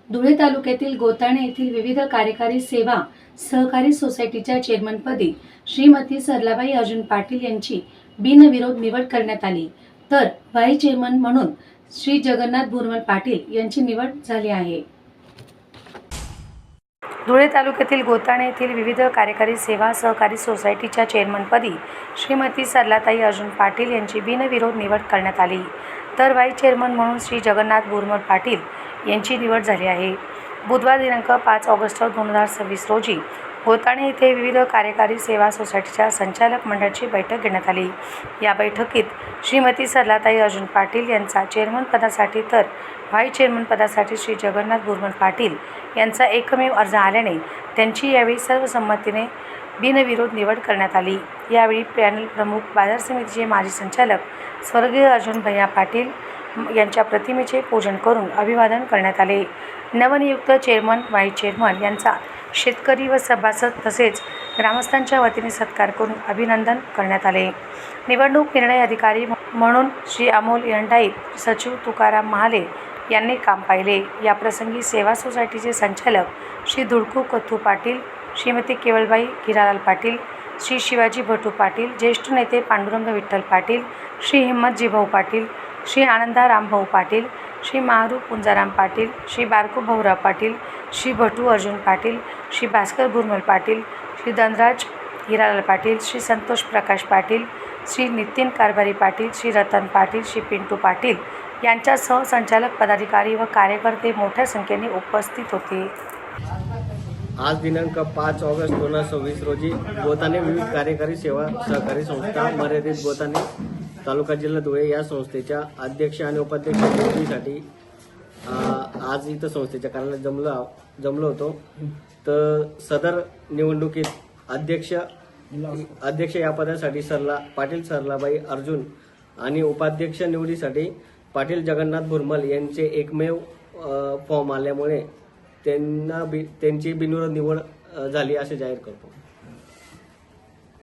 धुळे तालुक्यातील गोताणे येथील विविध कार्यकारी सेवा सहकारी सोसायटीच्या चेअरमनपदी श्रीमती सरलाबाई अर्जुन पाटील यांची बिनविरोध निवड करण्यात आली, तर व्हाईस चेअरमन म्हणून श्री जगन्नाथ भुरमल पाटील यांची निवड झाली आहे। धुळे तालुक्यातील गोताणे येथील विविध कार्यकारी सेवा सहकारी सोसायटीच्या चेअरमनपदी श्रीमती सरलाताई अर्जुन पाटील यांची बिनविरोध निवड करण्यात आली, तर व्हाईस चेअरमन म्हणून श्री जगन्नाथ भुरमल पाटील यांची निवड झाली आहे। बुधवार दिनांक 5 ऑगस्ट 2026 रोजी गोताणे येथे विविध कार्यकारी सेवा सोसायटीच्या संचालक मंडळाची बैठक घेण्यात आली। या बैठकीत श्रीमती सरलाताई अर्जुन पाटील यांचा चेअरमन पदासाठी तर व्हाईस चेअरमन पदासाठी श्री जगन्नाथ भुरमल पाटील यांचा एकमेव अर्ज आल्याने त्यांची यावेळी सर्वसंमतीने बिनविरोध निवड करण्यात आली। यावेळी पॅनल प्रमुख बाजार समितीचे माजी संचालक स्वर्गीय अर्जुन भैया पाटील यांच्या प्रतिमेचे पूजन करून अभिवादन करण्यात आले। नवनियुक्त चेअरमन व्हाईस चेअरमन यांचा शेतकरी व सभासद तसेच ग्रामस्थांच्या वतीने सत्कार करून अभिनंदन करण्यात आले। निवडणूक निर्णय अधिकारी म्हणून श्री अमोल यंडाई, सचिव तुकाराम महाले यांनी काम पाहिले। या प्रसंगी सेवा सोसायटीचे संचालक श्री धुडकू कथू पाटील, श्रीमती केवळबाई हिरालाल पाटील, श्री शिवाजी भटू पाटील, ज्येष्ठ नेते पांडुरंग विठ्ठल पाटील, श्री हिम्मतजीभाऊ पाटील, श्री आनंदा रामभाऊ पाटील, श्री माहरू पुंजाराम पाटील, श्री बारकू भाऊराव पाटील, श्री भटू अर्जुन पाटील, श्री भास्कर भुरमल पाटील, श्री धनराज हिरालाल पाटील, श्री संतोष प्रकाश पाटील, श्री नितीन कारभारी पाटील, श्री रतन पाटील, श्री पिंटू पाटील यांच्यासह संचालक पदाधिकारी व कार्यकर्ते मोठ्या संख्येने उपस्थित होते। आज दिनांक 5 ऑगस्ट 2026 रोजी गोताणे विविध कार्यकारी सेवा सहकारी संस्था मर्यादित गोताणे तालुका जिल्हा धुळे या संस्थेच्या अध्यक्ष आणि उपाध्यक्ष निवडीसाठी आज इथं संस्थेच्या कार्यालयात जमलो होतो। तर सदर निवडणुकीत अध्यक्ष या पदासाठी पाटील सरलाबाई अर्जुन आणि उपाध्यक्ष निवडीसाठी पाटील जगन्नाथ भुरमल यांचे एकमेव फॉर्म आल्यामुळे त्यांची बिनविरोध निवड झाली असे जाहीर करतो।